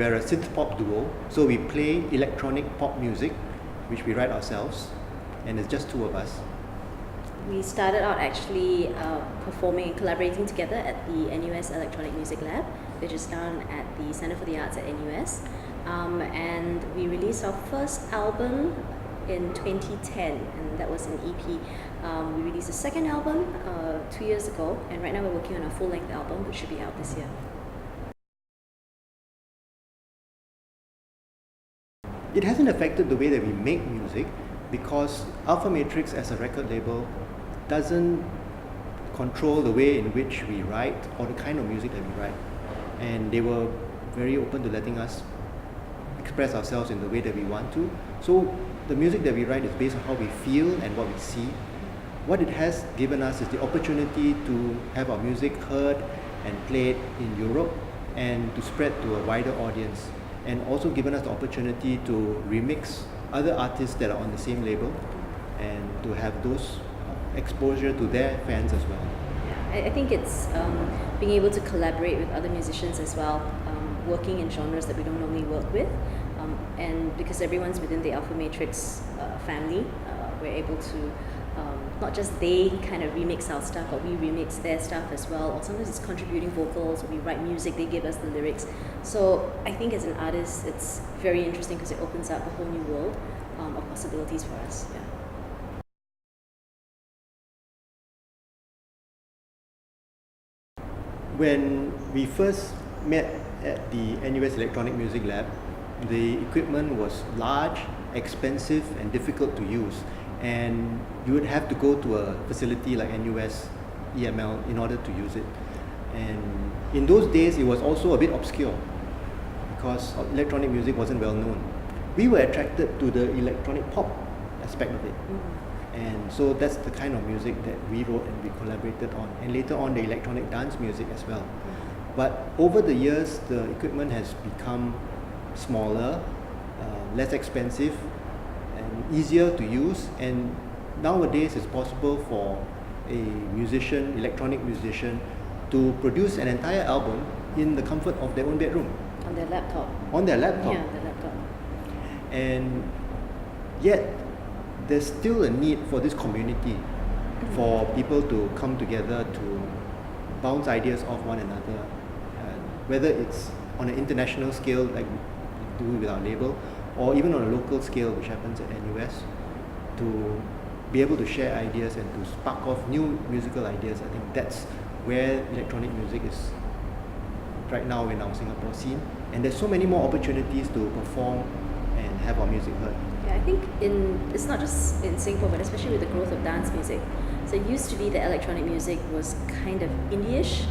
we're a synth pop duo, so we play electronic pop music, which we write ourselves, and it's just two of us. We started out actually performing and collaborating together at the NUS Electronic Music Lab, which is down at the Centre for the Arts at NUS. And we released our first album in 2010, and that was an EP. We released a second album 2 years ago, and right now we're working on a full-length album, which should be out this year. It hasn't affected the way that we make music, because Alpha Matrix as a record label doesn't control the way in which we write or the kind of music that we write. And they were very open to letting us express ourselves in the way that we want to. So the music that we write is based on how we feel and what we see. What it has given us is the opportunity to have our music heard and played in Europe and to spread to a wider audience, and also given us the opportunity to remix other artists that are on the same label and to have those exposure to their fans as well. I think it's being able to collaborate with other musicians as well, working in genres that we don't normally work with, and because everyone's within the Alpha Matrix family, we're able to not just they kind of remix our stuff, but we remix their stuff as well. Or sometimes it's contributing vocals, or we write music, they give us the lyrics. So I think as an artist, it's very interesting because it opens up a whole new world of possibilities for us. Yeah. When we first met at the NUS Electronic Music Lab, the equipment was large, expensive, and difficult to use. And you would have to go to a facility like NUS EML in order to use it. And in those days, it was also a bit obscure because electronic music wasn't well known. We were attracted to the electronic pop aspect of it. And so that's the kind of music that we wrote and we collaborated on. And later on, the electronic dance music as well. But over the years, the equipment has become smaller, less expensive, and easier to use. And nowadays, it's possible for a musician, electronic musician, to produce an entire album in the comfort of their own bedroom. On their laptop. On their laptop. Yeah, their laptop. And yet, there's still a need for this community, for people to come together to bounce ideas off one another, whether it's on an international scale like we do with our label, or even on a local scale, which happens at NUS, to be able to share ideas and to spark off new musical ideas. I think that's where electronic music is right now in our Singapore scene, and there's so many more opportunities to perform and have our music heard. Yeah, I think it's not just in Singapore, but especially with the growth of dance music. So it used to be that electronic music was kind of indie-ish,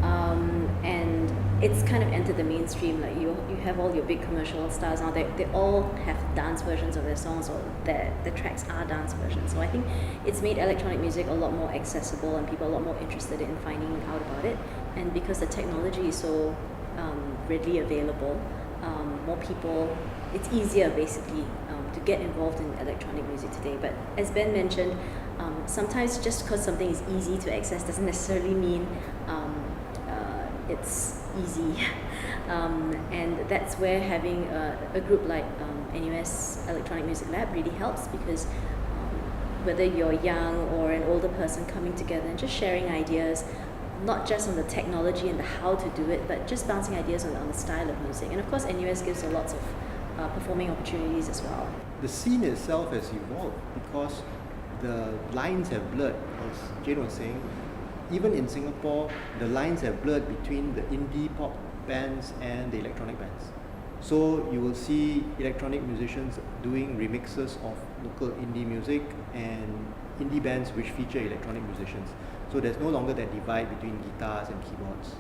and it's kind of entered the mainstream. Like you have all your big commercial stars now. They all have dance versions of their songs, or the tracks are dance versions. So I think it's made electronic music a lot more accessible, and people are a lot more interested in finding out about it. And because the technology is so readily available, more people, it's easier basically to get involved in electronic music today. But as Ben mentioned, sometimes just because something is easy to access doesn't necessarily mean it's easy. And that's where having a group like NUS Electronic Music Lab really helps, because whether you're young or an older person coming together and just sharing ideas, not just on the technology and the how to do it, but just bouncing ideas on the style of music. And of course, NUS gives a lots of performing opportunities as well. The scene itself has evolved because the lines have blurred, as Jane was saying. Even in Singapore, the lines have blurred between the indie pop bands and the electronic bands. So you will see electronic musicians doing remixes of local indie music and indie bands which feature electronic musicians. So there's no longer that divide between guitars and keyboards.